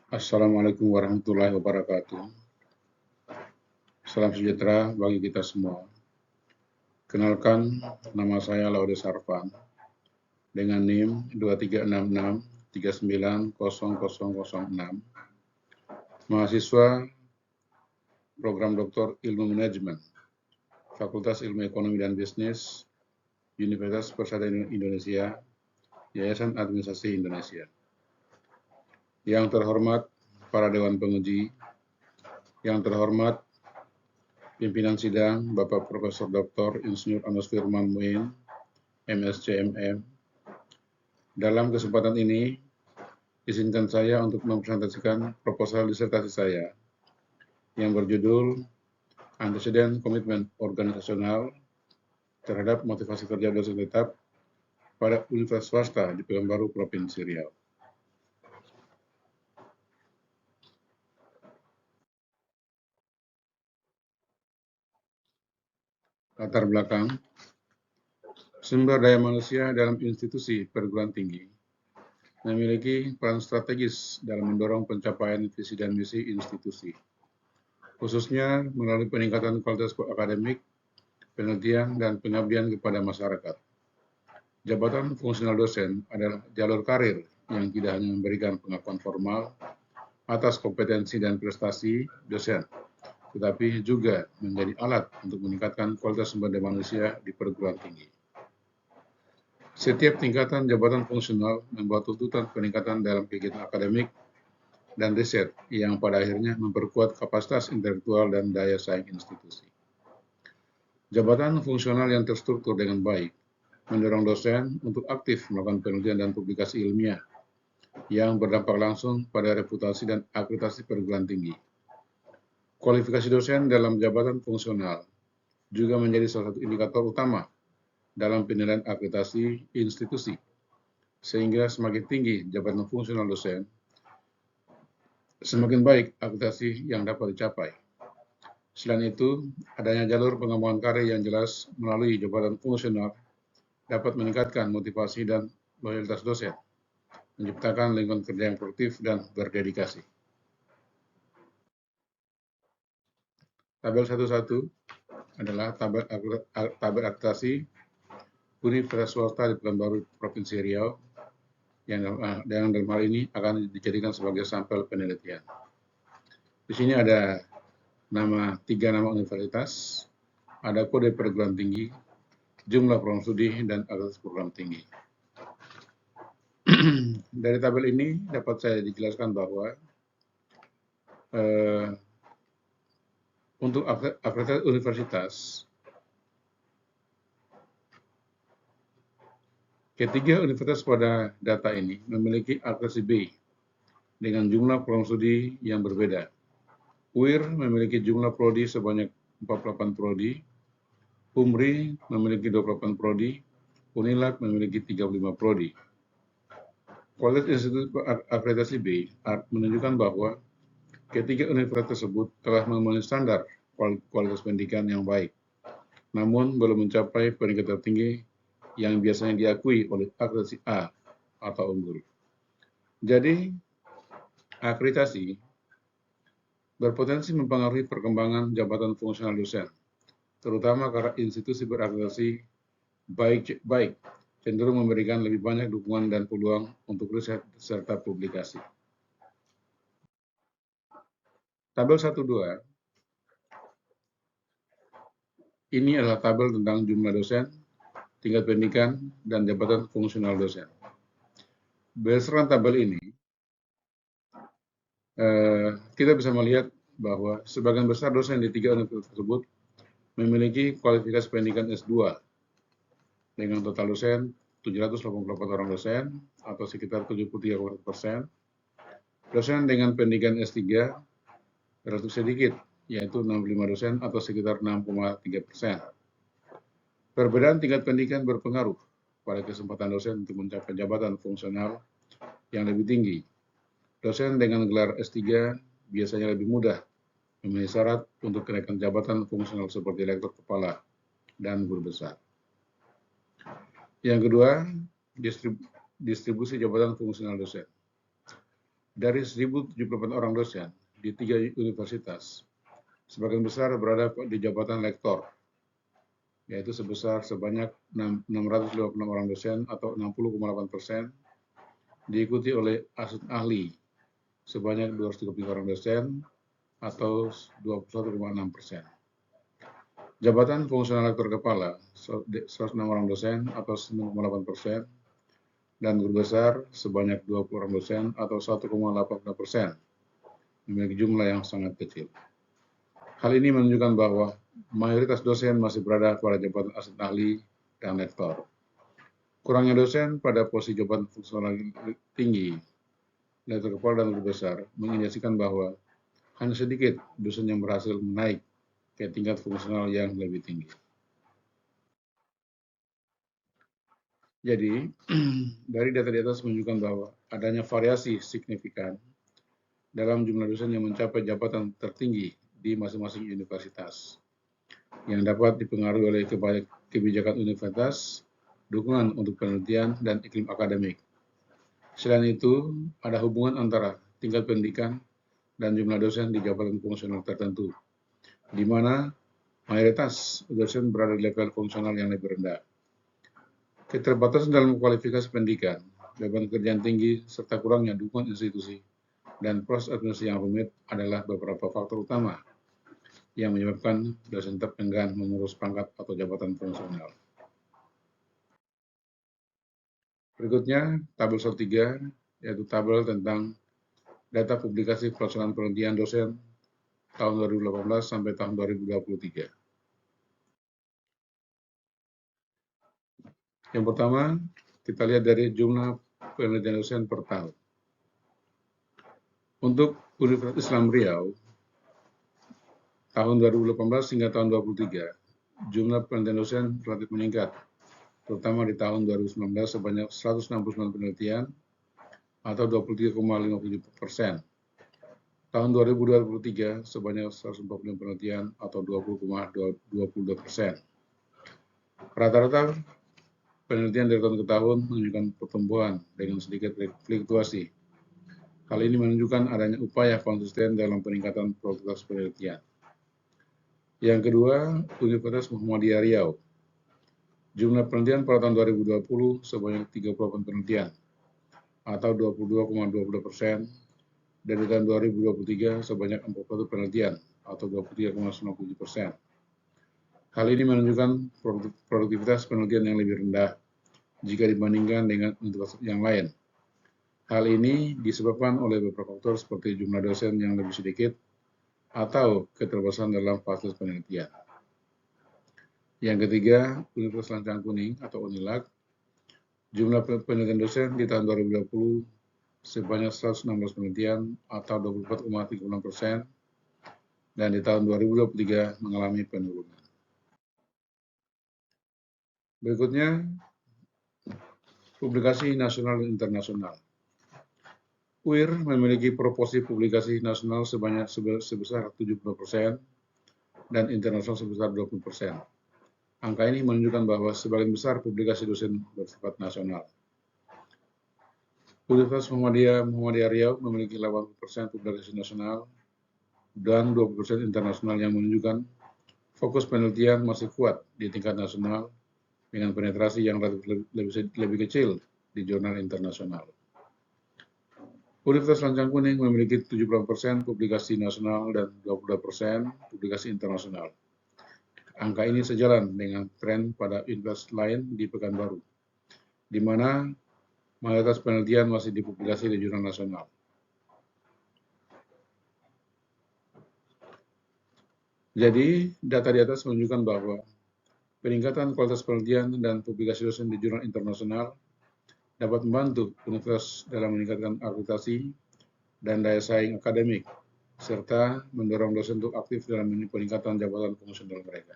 Assalamualaikum warahmatullahi wabarakatuh. Salam sejahtera bagi kita semua. Kenalkan, nama saya Laude Sarvan dengan NIM 2366390006, mahasiswa program Doktor Ilmu Manajemen, Fakultas Ilmu Ekonomi dan Bisnis, Universitas Persatuan Indonesia, Yayasan Administrasi Indonesia. Yang terhormat para Dewan Penguji, yang terhormat pimpinan sidang Bapak Profesor Dr. Insinyur Andos Firman Muin, MSc MM. Dalam kesempatan ini, izinkan saya untuk mempresentasikan proposal disertasi saya yang berjudul Antecedent Komitmen Organisasional terhadap Motivasi Kerja Dosen Tetap pada Universitas Swasta di Pekanbaru, Provinsi Riau. Latar belakang, sumber daya manusia dalam institusi perguruan tinggi memiliki peran strategis dalam mendorong pencapaian visi dan misi institusi, khususnya melalui peningkatan kualitas akademik, penelitian, dan pengabdian kepada masyarakat. Jabatan fungsional dosen adalah jalur karir yang tidak hanya memberikan pengakuan formal atas kompetensi dan prestasi dosen, tetapi juga menjadi alat untuk meningkatkan kualitas sumber daya manusia di perguruan tinggi. Setiap tingkatan jabatan fungsional membuat tuntutan peningkatan dalam kegiatan akademik dan riset yang pada akhirnya memperkuat kapasitas intelektual dan daya saing institusi. Jabatan fungsional yang terstruktur dengan baik mendorong dosen untuk aktif melakukan penelitian dan publikasi ilmiah yang berdampak langsung pada reputasi dan akreditasi perguruan tinggi. Kualifikasi dosen dalam jabatan fungsional juga menjadi salah satu indikator utama dalam penilaian akreditasi institusi, sehingga semakin tinggi jabatan fungsional dosen, semakin baik akreditasi yang dapat dicapai. Selain itu, adanya jalur pengembangan karya yang jelas melalui jabatan fungsional dapat meningkatkan motivasi dan loyalitas dosen, menciptakan lingkungan kerja yang produktif dan berdedikasi. Tabel 11 adalah tabel akreditasi Universitas Swasta di Pekanbaru, Provinsi Riau, yang dalam hal ini akan dijadikan sebagai sampel penelitian. Di sini ada 3 nama universitas, ada kode perguruan tinggi, jumlah program studi, dan akreditasi program tinggi. Dari tabel ini dapat saya dijelaskan bahwa untuk akreditasi universitas, ketiga universitas pada data ini memiliki akreditasi B dengan jumlah program studi yang berbeda. UIR memiliki jumlah prodi sebanyak 48 prodi, UMRI memiliki 28 prodi, Unilab memiliki 35 prodi. Kualitas institusi akreditasi B menunjukkan bahwa ketiga universitas tersebut telah memenuhi standar kualitas pendidikan yang baik, namun belum mencapai peringkat tertinggi yang biasanya diakui oleh akreditasi A atau unggul. Jadi, akreditasi berpotensi mempengaruhi perkembangan jabatan fungsional dosen, terutama karena institusi berakreditasi baik cenderung memberikan lebih banyak dukungan dan peluang untuk riset serta publikasi. Tabel 12 ini adalah tabel tentang jumlah dosen, tingkat pendidikan, dan jabatan fungsional dosen. Berdasarkan tabel ini, kita bisa melihat bahwa sebagian besar dosen di 3 universitas tersebut memiliki kualifikasi pendidikan S2 dengan total dosen 784 orang dosen atau sekitar 73%. Dosen dengan pendidikan S3 relatif sedikit, yaitu 65 dosen atau sekitar 6,3%. Perbedaan tingkat pendidikan berpengaruh pada kesempatan dosen untuk mencapai jabatan fungsional yang lebih tinggi. Dosen dengan gelar S3 biasanya lebih mudah memenuhi syarat untuk kenaikan jabatan fungsional seperti lektor kepala dan guru besar. Yang kedua, distribusi jabatan fungsional dosen. Dari 1.078 orang dosen di 3 universitas, sebagian besar berada di jabatan lektor, yaitu sebanyak 656 orang dosen atau 60,8%, diikuti oleh asisten ahli sebanyak 233 orang dosen atau 21,6%. Jabatan fungsional lektor kepala 106 orang dosen atau 9,8%, dan guru besar sebanyak 20 orang dosen atau 1,8%, memiliki jumlah yang sangat kecil. Hal ini menunjukkan bahwa mayoritas dosen masih berada pada jabatan asisten ahli dan lektor. Kurangnya dosen pada posisi jabatan fungsional tinggi, lektor kepala dan guru besar, mengindikasikan bahwa hanya sedikit dosen yang berhasil menaik ke tingkat fungsional yang lebih tinggi. Jadi, dari data di atas menunjukkan bahwa adanya variasi signifikan dalam jumlah dosen yang mencapai jabatan tertinggi di masing-masing universitas, yang dapat dipengaruhi oleh kebijakan universitas, dukungan untuk penelitian, dan iklim akademik. Selain itu, ada hubungan antara tingkat pendidikan dan jumlah dosen di jabatan fungsional tertentu, di mana mayoritas dosen berada di level fungsional yang lebih rendah. Keterbatasan dalam kualifikasi pendidikan, beban kerjaan tinggi, serta kurangnya dukungan institusi dan proses administrasi yang rumit adalah beberapa faktor utama yang menyebabkan dosen tetap enggan mengurus pangkat atau jabatan fungsional. Berikutnya, tabel 3, yaitu tabel tentang data publikasi pelaksanaan penelitian dosen tahun 2018 sampai tahun 2023. Yang pertama, kita lihat dari jumlah penelitian dosen per tahun. Untuk Universitas Islam Riau, tahun 2018 hingga tahun 2023, jumlah penelitian dosen relatif meningkat, terutama di tahun 2019 sebanyak 169 penelitian atau 23,57%. Tahun 2023 sebanyak 140 penelitian atau 20,22%. Rata-rata penelitian dari tahun ke tahun menunjukkan pertumbuhan dengan sedikit fluktuasi. Hal ini menunjukkan adanya upaya konsisten dalam peningkatan produktivitas penelitian. Yang kedua, Universitas Muhammadiyah Riau. Jumlah penelitian pada tahun 2020 sebanyak 38 penelitian atau 22,22%, dan di tahun 2023 sebanyak 41 penelitian atau 23,97%. Hal ini menunjukkan produktivitas penelitian yang lebih rendah jika dibandingkan dengan universitas yang lain. Hal ini disebabkan oleh beberapa faktor seperti jumlah dosen yang lebih sedikit atau keterbatasan dalam fasilitas penelitian. Yang ketiga, Universitas Lancang Kuning atau UNILAG. Jumlah penelitian dosen di tahun 2020 sebanyak 116 penelitian atau 24,36%, dan di tahun 2023 mengalami penurunan. Berikutnya, publikasi nasional dan internasional. UIR memiliki proporsi publikasi nasional sebesar 70% dan internasional sebesar 20%. Angka ini menunjukkan bahwa sebagian besar publikasi dosen bersifat nasional. Universitas Muhammadiyah Riau memiliki 80% publikasi nasional dan 20% internasional, yang menunjukkan fokus penelitian masih kuat di tingkat nasional dengan penetrasi yang lebih kecil di jurnal internasional. Universitas Lancang Kuning memiliki 70% publikasi nasional dan 22% publikasi internasional. Angka ini sejalan dengan tren pada universitas lain di Pekanbaru, di mana mayoritas penelitian masih dipublikasi di jurnal nasional. Jadi, data di atas menunjukkan bahwa peningkatan kualitas penelitian dan publikasi dosen di jurnal internasional dapat membantu universitas dalam meningkatkan akreditasi dan daya saing akademik, serta mendorong dosen untuk aktif dalam peningkatan jabatan fungsional mereka.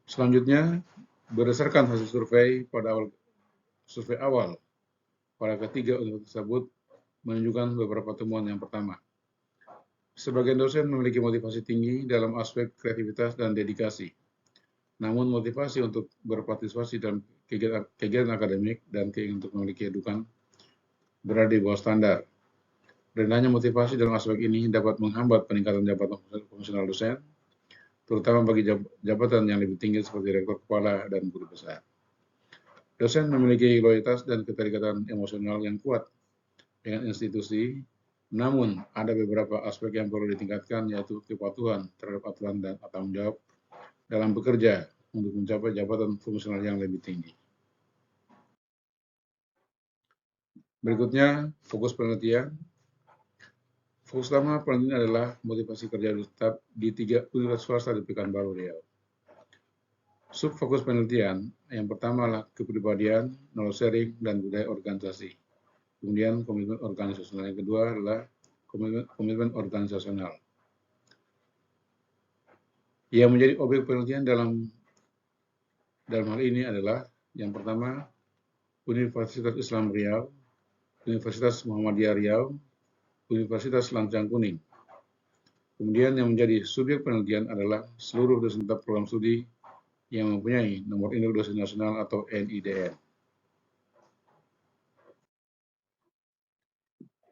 Selanjutnya, berdasarkan hasil survei awal pada ketiga universitas tersebut menunjukkan beberapa temuan. Yang pertama, sebagian dosen memiliki motivasi tinggi dalam aspek kreativitas dan dedikasi. Namun motivasi untuk berpartisipasi dalam kegiatan akademik dan keinginan untuk memiliki kehidupan berada di bawah standar, Rendahnya motivasi dalam aspek ini dapat menghambat peningkatan jabatan fungsional dosen, terutama bagi jabatan yang lebih tinggi seperti rektor kepala dan guru besar. Dosen memiliki loyalitas dan keterikatan emosional yang kuat dengan institusi, namun ada beberapa aspek yang perlu ditingkatkan, yaitu kepatuhan terhadap aturan dan tanggung jawab dalam bekerja untuk mencapai jabatan fungsional yang lebih tinggi. Berikutnya, fokus penelitian. Fokus utama penelitian adalah motivasi kerja tetap di 3 universitas swasta di Pekanbaru Riau. Subfokus penelitian yang pertama adalah kepribadian, knowledge sharing, dan budaya organisasi. Kemudian komitmen organisasional yang kedua adalah komitmen organisasional. Yang menjadi objek penelitian dalam hal ini adalah yang pertama Universitas Islam Riau, Universitas Muhammadiyah Riau, Universitas Lancang Kuning. Kemudian yang menjadi subjek penelitian adalah seluruh dosen tetap program studi yang mempunyai nomor induk dosen nasional atau NIDN.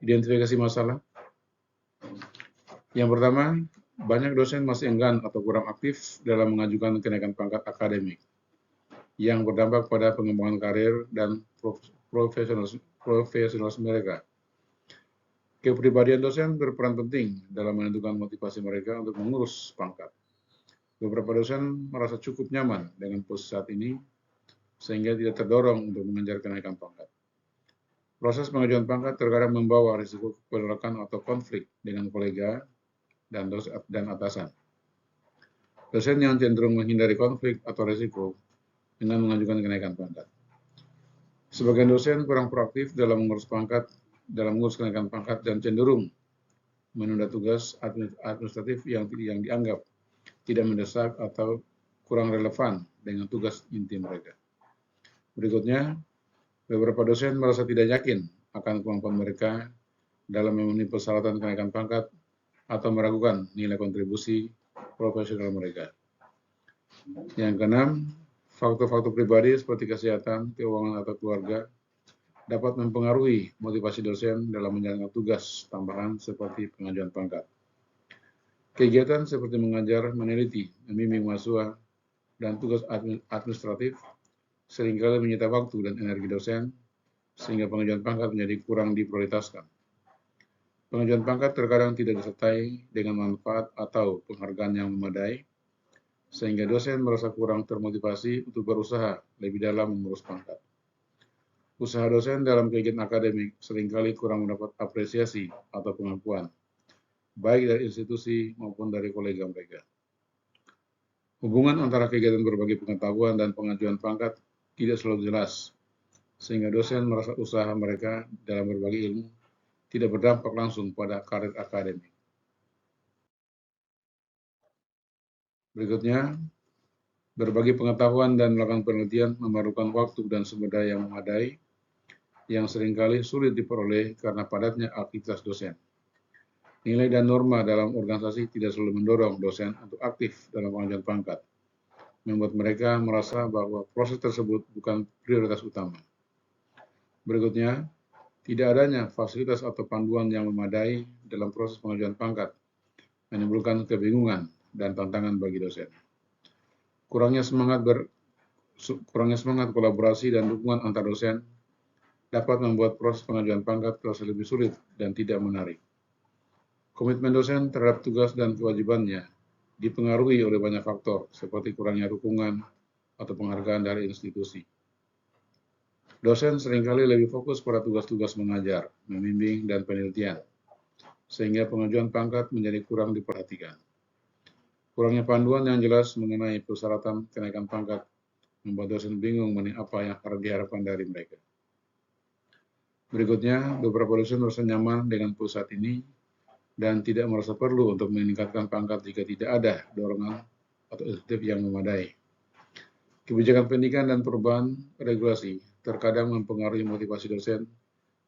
Identifikasi masalah. Yang pertama, banyak dosen masih enggan atau kurang aktif dalam mengajukan kenaikan pangkat akademik yang berdampak pada pengembangan karir dan profesionalisme mereka. Kepribadian dosen berperan penting dalam menentukan motivasi mereka untuk mengurus pangkat. Beberapa dosen merasa cukup nyaman dengan posisi saat ini, sehingga tidak terdorong untuk mengejar kenaikan pangkat. Proses pengajuan pangkat terkadang membawa risiko penolakan atau konflik dengan kolega dan atasan. Dosen yang cenderung menghindari konflik atau risiko dengan mengajukan kenaikan pangkat. Sebagian dosen kurang proaktif dalam mengurus kenaikan pangkat dan cenderung menunda tugas administratif yang dianggap tidak mendesak atau kurang relevan dengan tugas inti mereka. Berikutnya, beberapa dosen merasa tidak yakin akan kemampuan mereka dalam memenuhi persyaratan kenaikan pangkat atau meragukan nilai kontribusi profesional mereka. Yang keenam, faktor-faktor pribadi seperti kesehatan, keuangan, atau keluarga dapat mempengaruhi motivasi dosen dalam menjalankan tugas tambahan seperti pengajuan pangkat. Kegiatan seperti mengajar, meneliti, membimbing mahasiswa, dan tugas administratif seringkali menyita waktu dan energi dosen, sehingga pengajuan pangkat menjadi kurang diprioritaskan. Pengajuan pangkat terkadang tidak disertai dengan manfaat atau penghargaan yang memadai, sehingga dosen merasa kurang termotivasi untuk berusaha lebih dalam mengurus pangkat. Usaha dosen dalam kegiatan akademik seringkali kurang mendapat apresiasi atau pengakuan, baik dari institusi maupun dari kolega mereka. Hubungan antara kegiatan berbagi pengetahuan dan pengajuan pangkat tidak selalu jelas, sehingga dosen merasa usaha mereka dalam berbagi ilmu tidak berdampak langsung pada karir akademik. Berikutnya, berbagi pengetahuan dan melakukan penelitian memerlukan waktu dan sumber daya yang memadai, yang seringkali sulit diperoleh karena padatnya aktivitas dosen. Nilai dan norma dalam organisasi tidak selalu mendorong dosen untuk aktif dalam pengajuan pangkat, membuat mereka merasa bahwa proses tersebut bukan prioritas utama. Berikutnya, tidak adanya fasilitas atau panduan yang memadai dalam proses pengajuan pangkat menimbulkan kebingungan dan tantangan bagi dosen. Kurangnya semangat kolaborasi dan dukungan antar dosen dapat membuat proses pengajuan pangkat terasa lebih sulit dan tidak menarik. Komitmen dosen terhadap tugas dan kewajibannya dipengaruhi oleh banyak faktor seperti kurangnya dukungan atau penghargaan dari institusi. Dosen seringkali lebih fokus pada tugas-tugas mengajar, membimbing, dan penelitian, sehingga pengajuan pangkat menjadi kurang diperhatikan. Kurangnya panduan yang jelas mengenai persyaratan kenaikan pangkat membuat dosen bingung mengenai apa yang harus diharapkan dari mereka. Berikutnya, beberapa dosen merasa nyaman dengan pusat ini dan tidak merasa perlu untuk meningkatkan pangkat jika tidak ada dorongan atau insentif yang memadai. Kebijakan pendidikan dan perubahan regulasi terkadang mempengaruhi motivasi dosen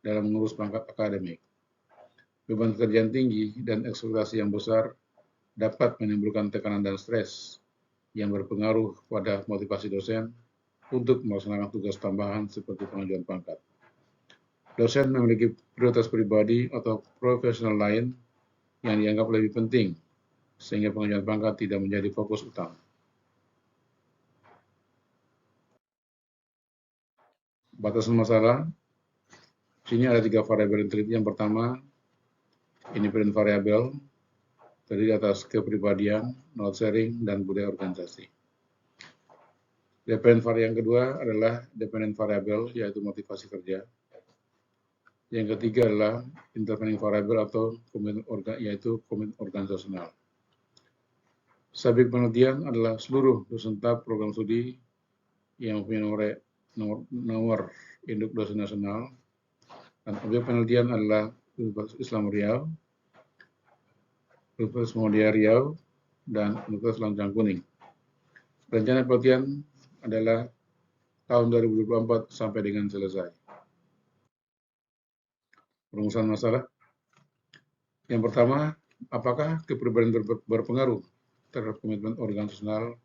dalam mengurus pangkat akademik. Beban pekerjaan tinggi dan ekspektasi yang besar dapat menimbulkan tekanan dan stres yang berpengaruh pada motivasi dosen untuk melaksanakan tugas tambahan seperti pengajuan pangkat. Dosen memiliki prioritas pribadi atau profesional lain yang dianggap lebih penting, sehingga pengajuan pangkat tidak menjadi fokus utama. Batasan masalah, sini ada 3 variabel yang teliti. Yang pertama, independent variabel, terdiri atas kepribadian, knowledge sharing, dan budaya organisasi. Dependent variabel yang kedua adalah dependent variable, yaitu motivasi kerja. Yang ketiga adalah intervening variable atau yaitu komitmen organisasional. Subjek penelitian adalah seluruh dosen tetap program studi yang mempunyai nomor induk dosen nasional, dan objek penelitian adalah Universitas Islam Riau, Universitas Muhammadiyah Riau, dan Universitas Lancang Kuning. Rencana penelitian adalah tahun 2024 sampai dengan selesai. Perumusan masalah. Yang pertama, apakah kepribadian berpengaruh terhadap komitmen organisasional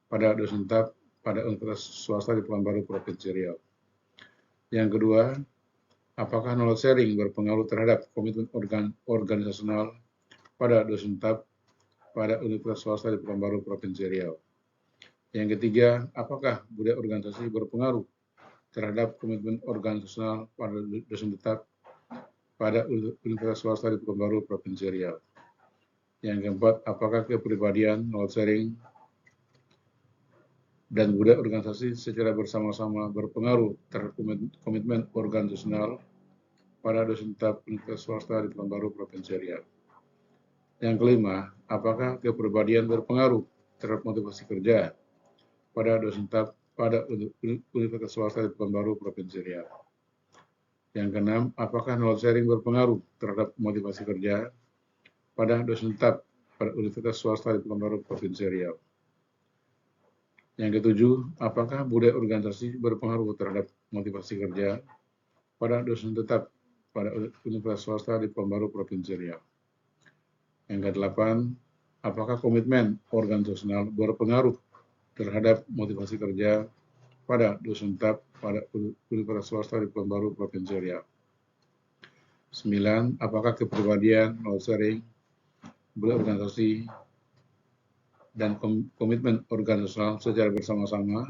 pada dosen tetap pada universitas swasta di Pekanbaru, Provinsi Riau? Yang kedua, apakah knowledge sharing berpengaruh terhadap komitmen organisasional pada dosen tetap pada universitas swasta di Pekanbaru, Provinsi Riau? Yang ketiga, apakah budaya organisasi berpengaruh terhadap komitmen organisasional pada dosen tetap pada universitas swasta di Pekanbaru, Provinsi Riau? Yang keempat, apakah kepribadian, knowledge sharing, dan budaya organisasi secara bersama-sama berpengaruh terhadap komitmen organisasional pada dosen tetap universitas swasta di Pekanbaru, Provinsi Riau? Yang kelima, apakah kepribadian berpengaruh terhadap motivasi kerja pada dosen tetap pada universitas swasta di Pekanbaru, Provinsi Riau? Yang keenam, apakah knowledge sharing berpengaruh terhadap motivasi kerja pada dosen tetap pada universitas swasta di Pekanbaru, Provinsi Riau? Yang ketujuh, apakah budaya organisasi berpengaruh terhadap motivasi kerja pada dosen tetap pada universitas swasta di Pekanbaru, Provinsi Riau? Yang kedelapan, apakah komitmen organisasional berpengaruh terhadap motivasi kerja pada dosen tetap pada universitas swasta di Pekanbaru, Provinsi Riau? 9. Apakah kepribadian, knowledge sharing, budaya organisasi, dan komitmen organisasional secara bersama-sama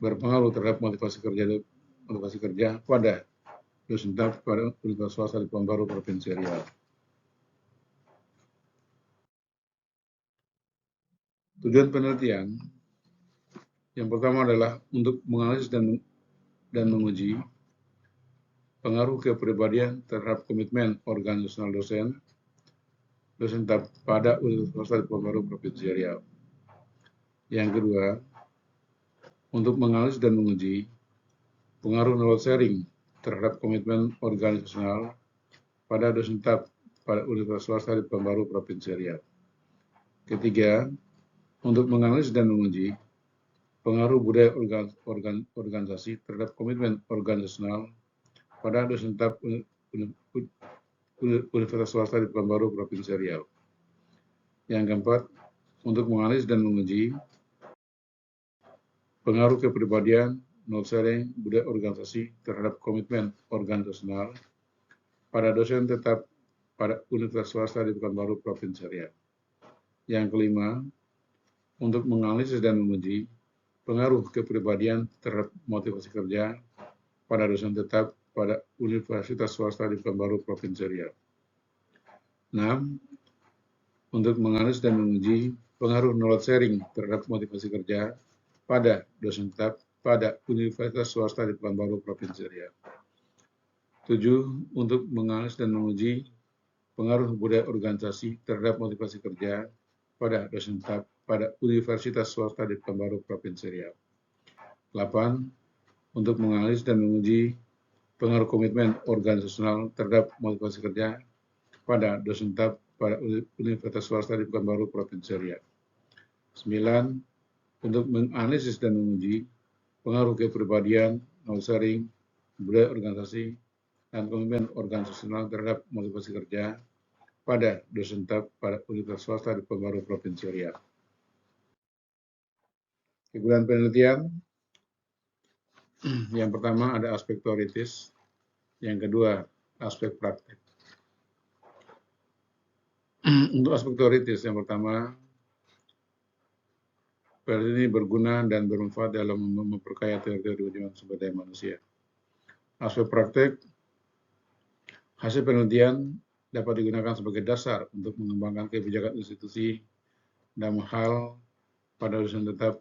berpengaruh terhadap motivasi kerja pada dosen tetap pada universitas swasta di Pekanbaru, Provinsi Riau? Tujuan penelitian yang pertama adalah untuk menganalisis dan menguji pengaruh kepribadian terhadap komitmen organisasional dosen tetap pada universitas swasta di Pekanbaru, Provinsi Riau. Yang kedua, untuk menganalisis dan menguji pengaruh knowledge sharing terhadap komitmen organisasional pada dosen tetap pada universitas swasta di Pekanbaru, Provinsi Riau. Ketiga, untuk menganalisis dan menguji pengaruh budaya organisasi terhadap komitmen organisasional pada dosen tetap universitas swasta di Pekanbaru, Provinsi Riau. Yang keempat, untuk menganalisis dan menguji pengaruh kepribadian, knowledge sharing, budaya organisasi terhadap komitmen organisasional pada dosen tetap pada universitas swasta di Pekanbaru, Provinsi Riau. Yang kelima, untuk menganalisis dan menguji pengaruh kepribadian terhadap motivasi kerja pada dosen tetap pada universitas swasta di Pekanbaru, Provinsi Riau. 6. Untuk menganalisis dan menguji pengaruh knowledge sharing terhadap motivasi kerja pada dosen tetap pada universitas swasta di Pekanbaru, Provinsi Riau. 7. Untuk menganalisis dan menguji pengaruh budaya organisasi terhadap motivasi kerja pada dosen tetap pada universitas swasta di Pekanbaru, Provinsi Riau. 8. Untuk menganalisis dan menguji pengaruh komitmen organisasional terhadap motivasi kerja pada dosen tetap pada universitas swasta di Pekanbaru, Provinsi Riau. 9. Untuk menganalisis dan menguji pengaruh kepribadian, knowledge sharing, budaya organisasi, dan komitmen organisasional terhadap motivasi kerja pada dosen tetap pada universitas swasta di Pekanbaru, Provinsi Riau. Kegunaan penelitian, yang pertama ada aspek teoritis, yang kedua aspek praktek. Untuk aspek teoritis, yang pertama, penelitian ini berguna dan bermanfaat dalam memperkaya teori-teori manajemen sumber daya manusia. Aspek praktek, hasil penelitian dapat digunakan sebagai dasar untuk mengembangkan kebijakan institusi dalam hal pada dosen tetap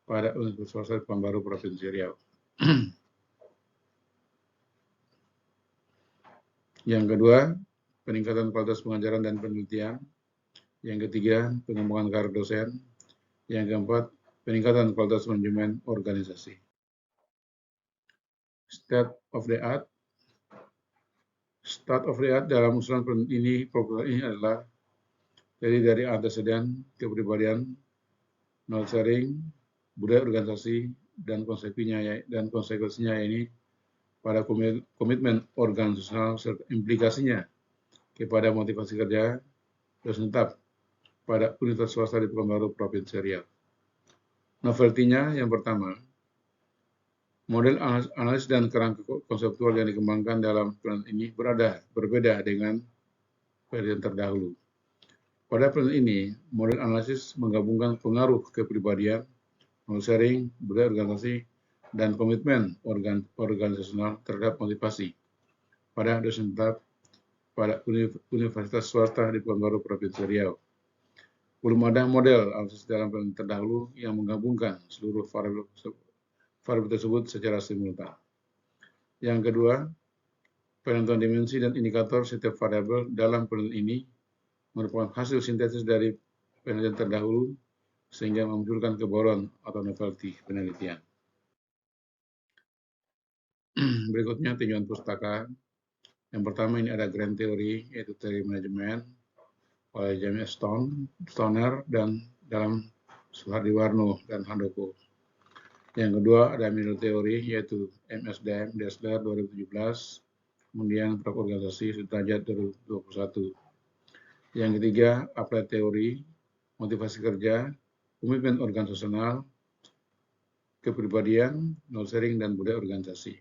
pada Universitas Swasta Pekanbaru Provinsi Riau. Yang kedua, peningkatan kualitas pengajaran dan penelitian. Yang ketiga, pengembangan karir dosen. Yang keempat, peningkatan kualitas manajemen organisasi. State of the art. State of the art dalam usulan ini, program ini adalah terdiri dari antecedent, kepribadian, knowledge sharing, budaya organisasi, dan konsekuensinya ini pada komitmen organisasional serta implikasinya kepada motivasi kerja dosen tetap pada Universitas Swasta di Pekanbaru Provinsi Riau. Novelty-nya yang pertama, model analis dan kerangka konseptual yang dikembangkan dalam penelitian ini berbeda dengan penelitian terdahulu. Pada penelitian ini, model analisis menggabungkan pengaruh kepribadian, knowledge sharing, budaya organisasi, dan komitmen organisasional terhadap motivasi pada dosen tetap pada Universitas Swasta di Pekanbaru Provinsi Riau. Belum ada model analisis dalam penelitian terdahulu yang menggabungkan seluruh variabel tersebut secara simultan. Yang kedua, penentuan dimensi dan indikator setiap variabel dalam penelitian ini merupakan hasil sintesis dari penelitian terdahulu sehingga memunculkan kebaruan atau novelty penelitian. Berikutnya tinjauan pustaka. Yang pertama ini ada grand theory, yaitu teori manajemen oleh James Stoner dan dalam Suhardiwarno dan Handoko. Yang kedua ada middle theory, yaitu MSDM Dessler 2017, kemudian Prof. Organisasi Sudrajat 2021. Yang ketiga, applied theory, motivasi kerja, komitmen organisasional, kepribadian, knowledge sharing, dan budaya organisasi.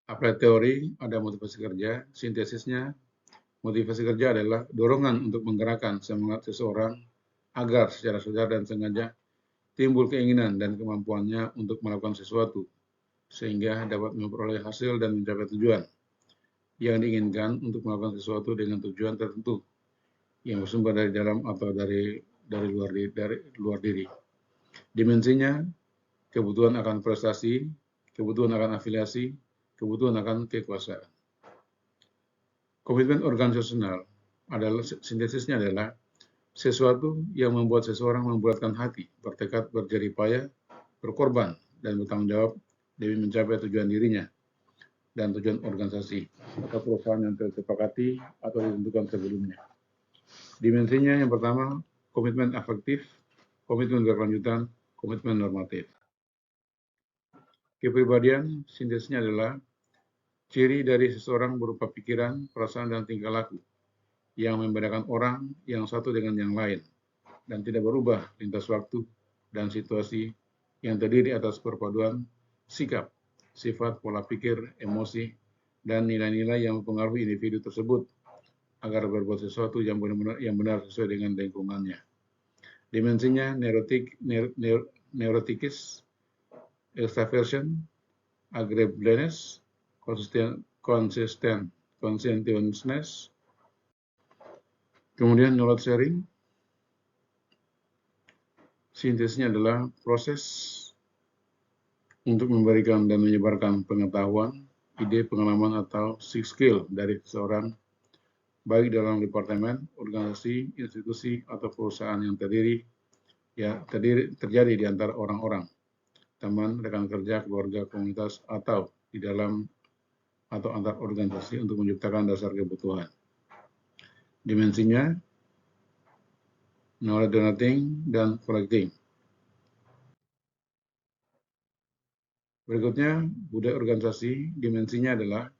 Applied theory ada motivasi kerja, sintesisnya, motivasi kerja adalah dorongan untuk menggerakkan semangat seseorang agar secara sadar dan sengaja timbul keinginan dan kemampuannya untuk melakukan sesuatu, sehingga dapat memperoleh hasil dan mencapai tujuan yang diinginkan untuk melakukan sesuatu dengan tujuan tertentu yang bersumber dari dalam atau dari luar diri. Dimensinya, kebutuhan akan prestasi, kebutuhan akan afiliasi, kebutuhan akan kekuasaan. Komitmen organisasional adalah sintesisnya adalah sesuatu yang membuat seseorang membulatkan hati, bertekad, berjerih payah, berkorban, dan bertanggung jawab demi mencapai tujuan dirinya dan tujuan organisasi atau perusahaan yang telah disepakati atau ditentukan sebelumnya. Dimensinya yang pertama, komitmen afektif, komitmen berkelanjutan, komitmen normatif. Kepribadian sintesisnya adalah ciri dari seseorang berupa pikiran, perasaan, dan tingkah laku yang membedakan orang yang satu dengan yang lain dan tidak berubah lintas waktu dan situasi yang terdiri atas perpaduan sikap, sifat, pola pikir, emosi, dan nilai-nilai yang mempengaruhi individu tersebut agar berbuat sesuatu yang benar sesuai dengan lingkungannya. Dimensinya neurotikis, extraversion, agreeableness, conscientiousness, kemudian knowledge sharing. Sintesisnya adalah proses untuk memberikan dan menyebarkan pengetahuan, ide, pengalaman, atau skill dari seseorang, baik dalam departemen, organisasi, institusi, atau perusahaan yang terjadi di antara orang-orang, teman, rekan kerja, keluarga, komunitas, atau di dalam atau antar organisasi untuk menciptakan dasar kebutuhan. Dimensinya, knowledge donating dan collecting. Berikutnya, budaya organisasi, dimensinya adalah,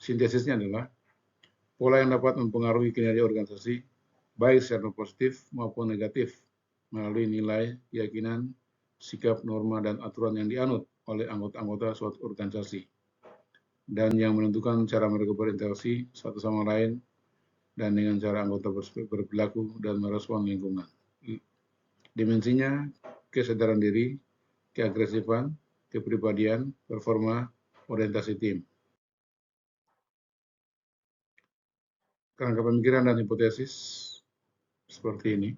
sintesisnya adalah, pola yang dapat mempengaruhi kinerja organisasi, baik secara positif maupun negatif, melalui nilai, keyakinan, sikap, norma, dan aturan yang dianut oleh anggota-anggota suatu organisasi, dan yang menentukan cara mereka berinteraksi satu sama lain dan dengan cara anggota berperilaku dan merespon lingkungan. Dimensinya kesadaran diri, keagresifan, kepribadian, performa, orientasi tim. Kerangka pemikiran dan hipotesis seperti ini.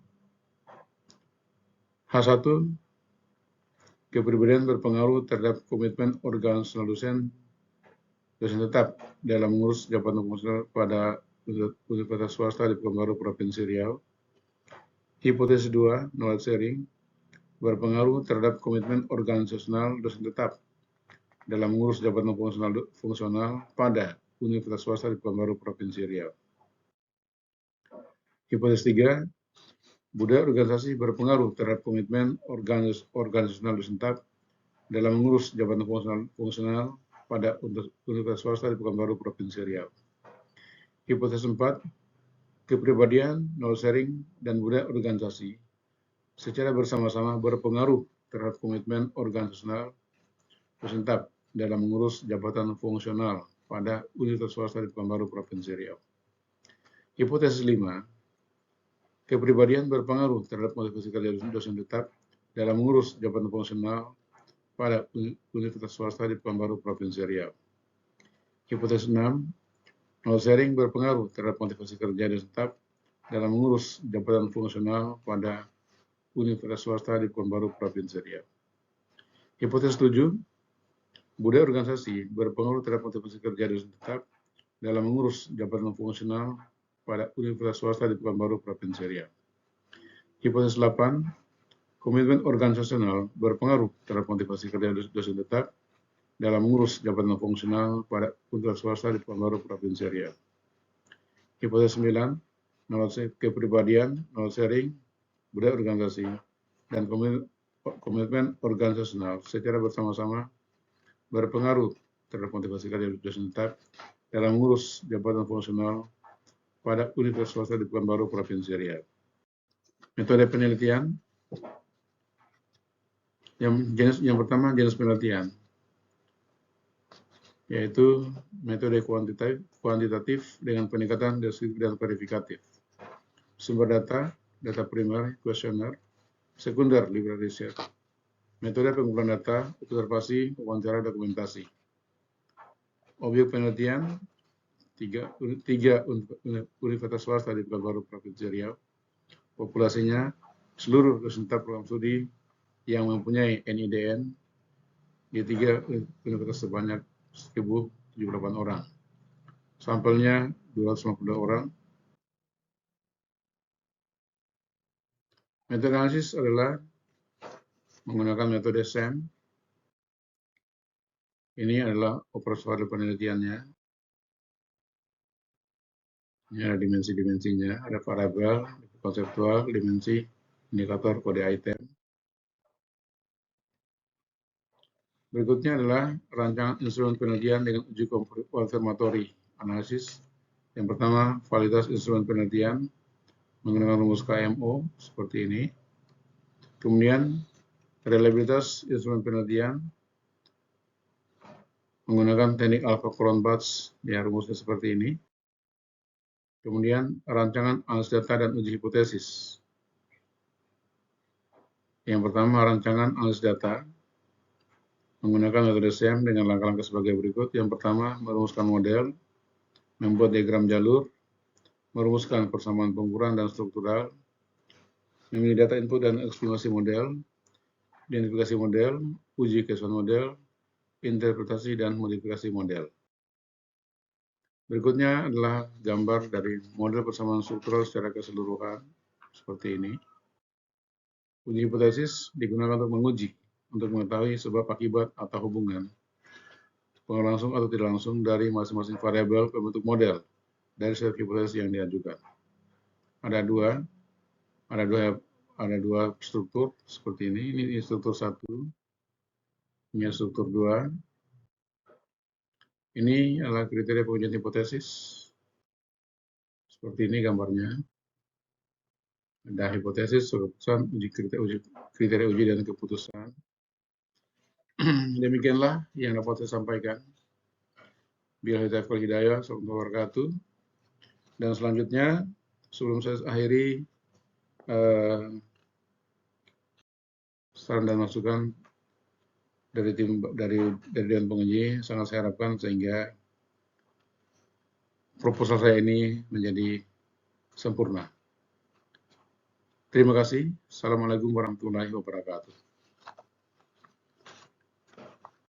H1, kepribadian berpengaruh terhadap komitmen organisasional dosen tetap dalam mengurus jabatan fungsional pada universitas swasta di Pekanbaru, Provinsi Riau. Hipotesis 2, knowledge sharing, berpengaruh terhadap komitmen organisasional dosen tetap dalam mengurus jabatan fungsional pada universitas swasta di Pekanbaru, Provinsi Riau. Hipotesis 3, budaya organisasi berpengaruh terhadap komitmen organisasional dosen tetap dalam mengurus jabatan fungsional pada universitas swasta di Pekanbaru, Provinsi Riau. Hipotesis 4, kepribadian, knowledge sharing, dan budaya organisasi secara bersama-sama berpengaruh terhadap komitmen organisasional dosen tetap dalam mengurus jabatan fungsional pada universitas swasta di Pekanbaru, Provinsi Riau. Hipotesis 5, kepribadian berpengaruh terhadap motivasi kerja dosen tetap dalam mengurus jabatan fungsional pada universitas swasta di Pekanbaru, Provinsi Riau. Hipotesis 6, knowledge sharing berpengaruh terhadap motivasi kerja dosen tetap dalam mengurus jabatan fungsional pada universitas swasta di Pekanbaru, Provinsi Riau. Hipotesis 7, budaya organisasi berpengaruh terhadap motivasi kerja dosen tetap dalam mengurus jabatan fungsional pada universitas swasta di Pekanbaru, Provinsi Riau. Hipotesis 8, komitmen organisasional berpengaruh terhadap motivasi kerja dosen tetap dalam mengurus jabatan fungsional pada universitas swasta di Pekanbaru, Provinsi Riau. Hipotesis 9, kepribadian, knowledge sharing, budaya organisasi, dan komitmen organisasional secara bersama-sama berpengaruh terhadap motivasi kerja dosen tetap dalam mengurus jabatan fungsional pada universitas swasta di Pekanbaru, Provinsi Riau. Metode penelitian. Yang pertama, jenis penelitian, yaitu metode kuantitatif dengan peningkatan deskriptif dan verifikatif. Sumber data, data primer, kuesioner, sekunder, library research. Metode pengumpulan data, observasi, wawancara, dokumentasi. Objek penelitian, tiga universitas swasta di Pekanbaru, Provinsi Riau. Populasinya seluruh dosen tetap program studi yang mempunyai NIDN di 3 universitas sebanyak 1.078 orang. Sampelnya 252 orang. Metode analisis adalah menggunakan metode SEM. Ini adalah operasional penelitiannya. Ini ada dimensi-dimensinya, ada variabel, konseptual, dimensi, indikator, kode item. Berikutnya adalah rancangan instrumen penelitian dengan uji konfirmatori analisis. Yang pertama, validitas instrumen penelitian menggunakan rumus KMO seperti ini. Kemudian, reliabilitas instrumen penelitian menggunakan teknik Alpha-Cronbach, ya rumusnya seperti ini. Kemudian, rancangan analisis data dan uji hipotesis. Yang pertama, rancangan analisis data menggunakan metode SEM dengan langkah-langkah sebagai berikut. Yang pertama, merumuskan model, membuat diagram jalur, merumuskan persamaan pengukuran dan struktural, memilih data input dan estimasi model, identifikasi model, uji kesesuaian model, interpretasi dan modifikasi model. Berikutnya adalah gambar dari model persamaan struktural secara keseluruhan, seperti ini. Uji hipotesis digunakan untuk menguji, untuk mengetahui sebab akibat atau hubungan, pengaruh langsung atau tidak langsung dari masing-masing variabel pembentuk model dari setiap hipotesis yang diajukan. Ada dua struktur seperti ini. Ini struktur 1, ini struktur 2. Ini adalah kriteria pengujian hipotesis. Seperti ini gambarnya. Ada hipotesis, keputusan, kriteria uji dan keputusan. Demikianlah yang dapat saya sampaikan. Billahi taufiq wal hidayah. Assalamualaikum warahmatullahi wabarakatuh. Dan selanjutnya, sebelum saya akhiri, saran dan masukan dari Dewan Penguji sangat saya harapkan sehingga proposal saya ini menjadi sempurna. Terima kasih. Assalamualaikum warahmatullahi wabarakatuh.